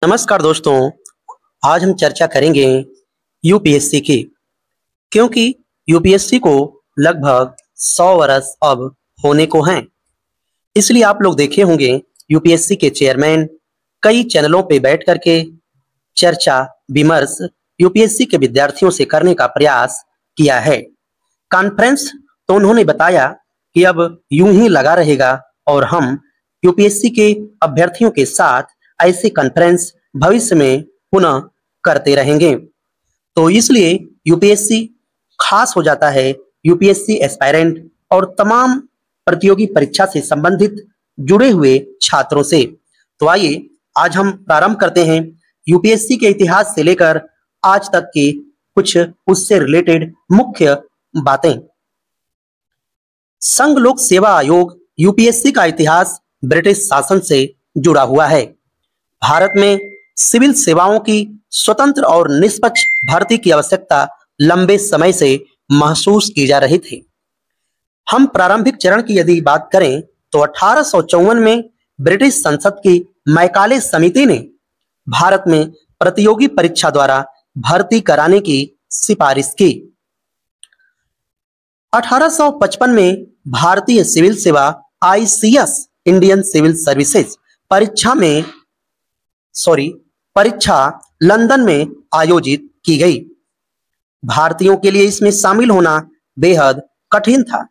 नमस्कार दोस्तों। आज हम चर्चा करेंगे यूपीएससी की, क्योंकि यूपीएससी को लगभग 100 वर्ष अब होने को हैं। इसलिए आप लोग देखे होंगे यूपीएससी के चेयरमैन कई चैनलों पे बैठ करके चर्चा विमर्श यूपीएससी के विद्यार्थियों से करने का प्रयास किया है। कॉन्फ्रेंस तो उन्होंने बताया कि अब यूं ही लगा रहेगा और हम यूपीएससी के अभ्यर्थियों के साथ ऐसे कॉन्फ्रेंस भविष्य में पुनः करते रहेंगे। तो इसलिए यूपीएससी खास हो जाता है यूपीएससी एस्पायरेंट और तमाम प्रतियोगी परीक्षा से संबंधित जुड़े हुए छात्रों से। तो आइए आज हम प्रारंभ करते हैं यूपीएससी के इतिहास से लेकर आज तक के कुछ उससे रिलेटेड मुख्य बातें। संघ लोक सेवा आयोग यूपीएससी का इतिहास ब्रिटिश शासन से जुड़ा हुआ है। भारत में सिविल सेवाओं की स्वतंत्र और निष्पक्ष भर्ती की आवश्यकता लंबे समय से महसूस की जा रही थी। हम प्रारंभिक चरण की यदि बात करें तो 1854 में ब्रिटिश संसद की मैकाले समिति ने भारत में प्रतियोगी परीक्षा द्वारा भर्ती कराने की सिफारिश की। 1855 में भारतीय सिविल सेवा आईसीएस इंडियन सिविल सर्विसेज परीक्षा लंदन में आयोजित की गई। भारतीयों के लिए इसमें शामिल होना बेहद कठिन था।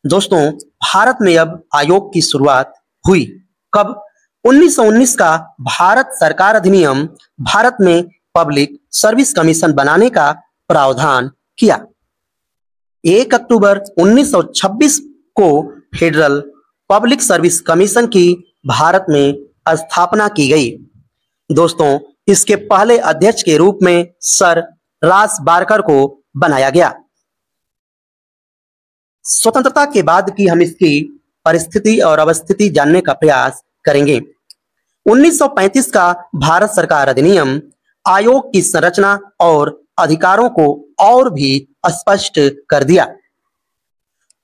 दोस्तों, भारत में अब आयोग की शुरुआत हुई कब? 1919 का भारत सरकार अधिनियम भारत में पब्लिक सर्विस कमीशन बनाने का प्रावधान किया। 1 अक्टूबर 1926 को फेडरल पब्लिक सर्विस कमीशन की भारत में स्थापना की गई। दोस्तों, इसके पहले अध्यक्ष के रूप में सर रॉस बार्कर को बनाया गया। स्वतंत्रता के बाद की हम इसकी परिस्थिति और अवस्थिति जानने का प्रयास करेंगे। 1935 का भारत सरकार अधिनियम आयोग की संरचना और अधिकारों को और भी स्पष्ट कर दिया।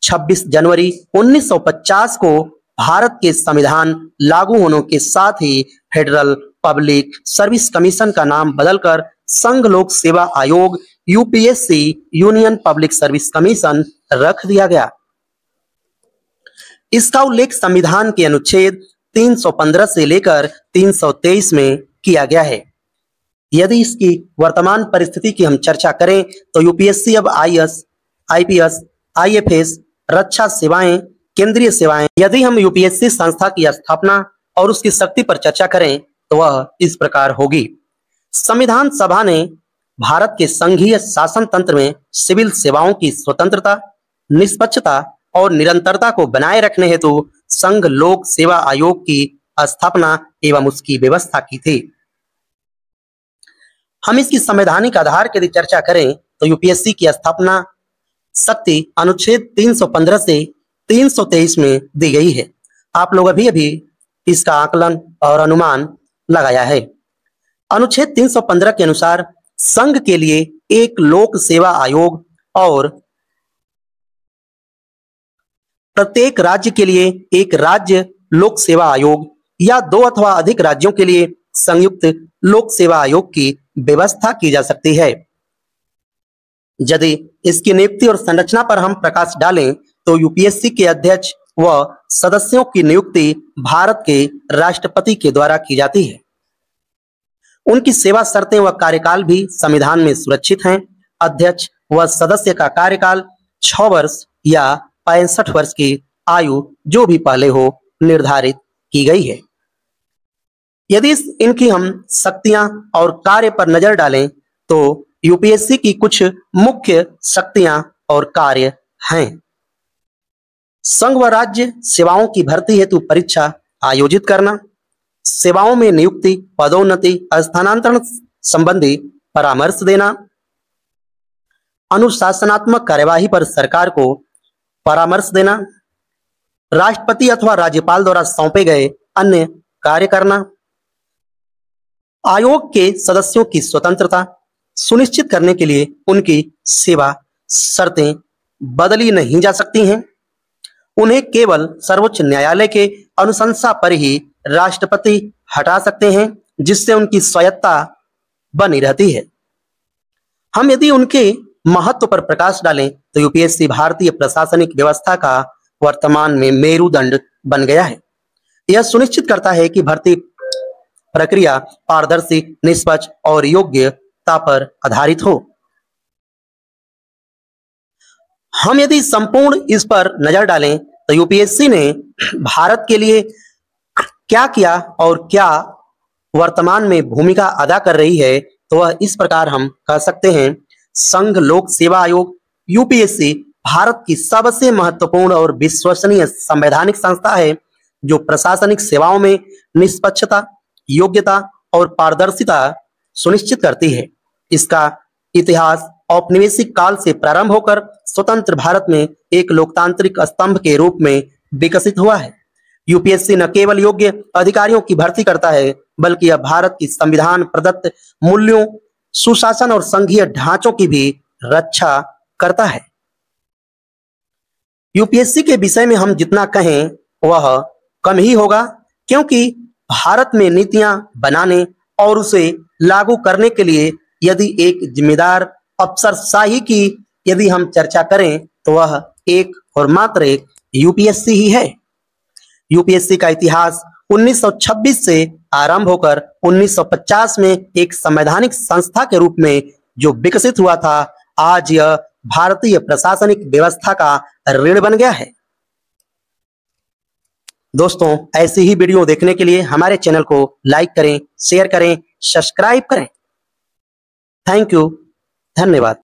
26 जनवरी 1950 को भारत के संविधान लागू होने के साथ ही फेडरल पब्लिक सर्विस कमीशन का नाम बदलकर संघ लोक सेवा आयोग UPSC union public service commission रख दिया गया। इसका उल्लेख संविधान के अनुच्छेद 315 से लेकर 323 में किया गया है। यदि इसकी वर्तमान परिस्थिति की हम चर्चा करें तो यूपीएससी अब आईएएस, आईपीएस, आईएफएस, रक्षा सेवाएं, केंद्रीय सेवाएं। यदि हम यूपीएससी संस्था की स्थापना और उसकी शक्ति पर चर्चा करें तो वह इस प्रकार होगी। संविधान सभा ने भारत के संघीय शासन तंत्र में सिविल सेवाओं की स्वतंत्रता, निष्पक्षता और निरंतरता को बनाए रखने हेतु संघ लोक सेवा आयोग की स्थापना एवं उसकी व्यवस्था की थी। हम इसकी संवैधानिक आधार की यदि चर्चा करें तो यूपीएससी की स्थापना शक्ति अनुच्छेद 315 से 323 में दी गई है। आप लोग अभी इसका आकलन और अनुमान लगाया है। अनुच्छेद 315 के अनुसार संघ के लिए एक लोक सेवा आयोग और प्रत्येक राज्य के लिए एक राज्य लोक सेवा आयोग या 2 अथवा अधिक राज्यों के लिए संयुक्त लोक सेवा आयोग की व्यवस्था की जा सकती है। यदि इसकी नियुक्ति और संरचना पर हम प्रकाश डालें तो यूपीएससी के अध्यक्ष व सदस्यों की नियुक्ति भारत के राष्ट्रपति के द्वारा की जाती है। उनकी सेवा शर्तें व कार्यकाल भी संविधान में सुरक्षित हैं। अध्यक्ष व सदस्य का कार्यकाल 6 वर्ष या 65 वर्ष की आयु जो भी पहले हो निर्धारित की गई है। यदि इनकी हम शक्तियां और कार्य पर नजर डालें तो यूपीएससी की कुछ मुख्य शक्तियां और कार्य हैं। संघ व राज्य सेवाओं की भर्ती हेतु परीक्षा आयोजित करना, सेवाओं में नियुक्ति, पदोन्नति, स्थानांतरण संबंधी परामर्श देना, अनुशासनात्मक कार्यवाही पर सरकार को परामर्श देना, राष्ट्रपति अथवा राज्यपाल द्वारा सौंपे गए अन्य कार्य करना, आयोग के सदस्यों की स्वतंत्रता सुनिश्चित करने के लिए उनकी सेवा शर्तें बदली नहीं जा सकती हैं। उन्हें केवल सर्वोच्च न्यायालय के अनुशंसा पर ही राष्ट्रपति हटा सकते हैं, जिससे उनकी स्वायत्तता बनी रहती है। हम यदि उनके महत्व पर प्रकाश डालें तो यूपीएससी भारतीय प्रशासनिक व्यवस्था का वर्तमान में मेरुदंड बन गया है। यह सुनिश्चित करता है कि भर्ती प्रक्रिया पारदर्शी, निष्पक्ष और योग्यता पर आधारित हो। हम यदि संपूर्ण इस पर नजर डालें तो यूपीएससी ने भारत के लिए क्या किया और क्या वर्तमान में भूमिका अदा कर रही है, तो वह इस प्रकार हम कह सकते हैं। संघ लोक सेवा आयोग यूपीएससी भारत की सबसे महत्वपूर्ण और विश्वसनीय संवैधानिक संस्था है, जो प्रशासनिक सेवाओं में निष्पक्षता, योग्यता और पारदर्शिता सुनिश्चित करती है। इसका इतिहास औपनिवेशिक काल से प्रारंभ होकर स्वतंत्र भारत में एक लोकतांत्रिक स्तंभ के रूप में विकसित हुआ है। यूपीएससी न केवल योग्य अधिकारियों की भर्ती करता है, बल्कि यह भारत की संविधान प्रदत्त मूल्यों, सुशासन और संघीय ढांचों की भी रक्षा करता है। यूपीएससी के विषय में हम जितना कहें वह कम ही होगा, क्योंकि भारत में नीतियां बनाने और उसे लागू करने के लिए यदि एक जिम्मेदार अफसरशाही की यदि हम चर्चा करें तो वह एक और मात्र एक यूपीएससी ही है। यूपीएससी का इतिहास 1926 से आरंभ होकर 1950 में एक संवैधानिक संस्था के रूप में जो विकसित हुआ था, आज यह भारतीय प्रशासनिक व्यवस्था का रीढ़ बन गया है। दोस्तों, ऐसी ही वीडियो देखने के लिए हमारे चैनल को लाइक करें, शेयर करें, सब्सक्राइब करें। थैंक यू, धन्यवाद।